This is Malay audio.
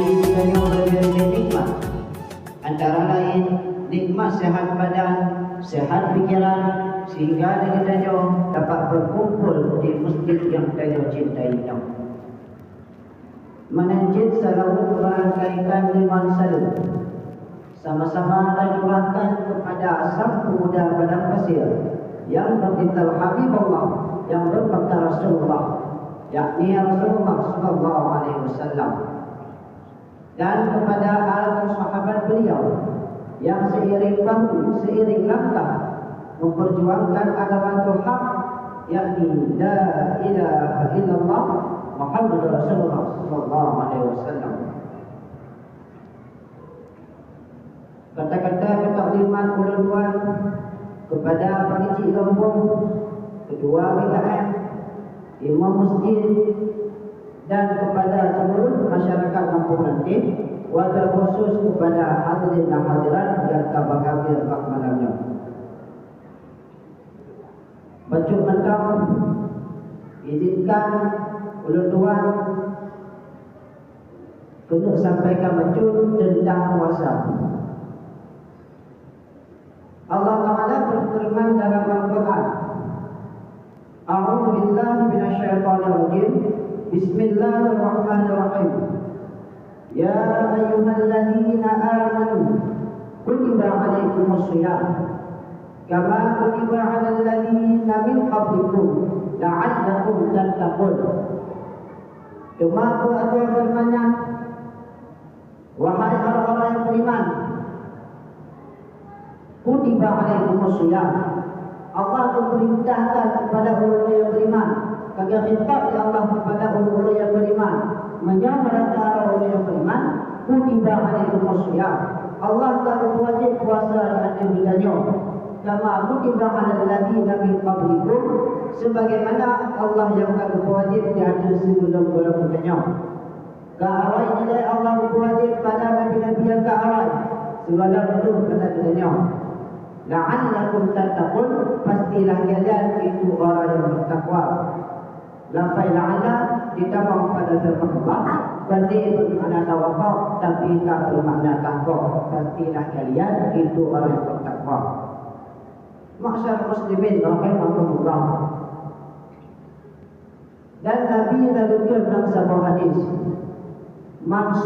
diberikannya berbagai nikmat, antara lain nikmat sehat badan, sehat pikiran, sehingga dengannya dapat berkumpul di masjid yang dia cintai. Menanjid selalu merangkaikan liman salut, sama-sama rajulahkan kepada sang pemuda padang pasir yang bertintal Habibullah, yang berperkara Rasulullah, yakni Rasulullah sallallahu alaihi wasallam, dan kepada para sahabat beliau yang seiring bahu, seiring langkah memperjuangkan agama hak, yakni la ilaha illallah Muhammad Rasulullah sallallahu alaihi wasallam. Kata-kata ketakliman ulun-ulan kepada pengisi rombong, ketua PKM, imam masjid, dan kepada seluruh masyarakat kampung nanti, wabil khusus kepada hadirin dan hadirat yang terbahagia pada malamnya. Bacuk mentang, izinkan ulun-ulan kena sampaikan bacuk tentang puasa. Allah Ta'ala berfirman dalam Al-Quran, A'udzu billahi minasyaitonir rajim. Bismillahirrahmanirrahim. Ya ayyuhalladzina amanu kutiba 'alaikumus shiyam kama kutiba 'alal ladzina min qablikum la'allakum tattaqun. Cuma Allah firman-Nya, wahai orang-orang yang beriman, kutiba 'alaikumus shiyam. Allah memerintahkan kepada orang yang beriman, kagak khitab ya Allah kepada orang yang beriman, menyamakan orang yang beriman, kutiba 'alaikumus shiyam. Allah telah wajib puasa atas bidanya, kama kutiba 'alal ladzina min qablikum, sebagaimana Allah yang telah wajib di atas sebelum-sebelum bidanya. Keawal nilai Allah wajib pada nabi-nabi yang keawal, segala itu pada bidanya. La'allakum tattaqun, pastilah kalian itu orang yang bertakwa. Lafai la'alla ditambah pada firman Allah, berarti bermakna tawakal, tapi tak bermakna takwa. Pastilah kalian itu orang yang bertakwa. Masyarakat muslimin rahimahumullah. Dan Nabi Nabi dalam sebuah hadis, man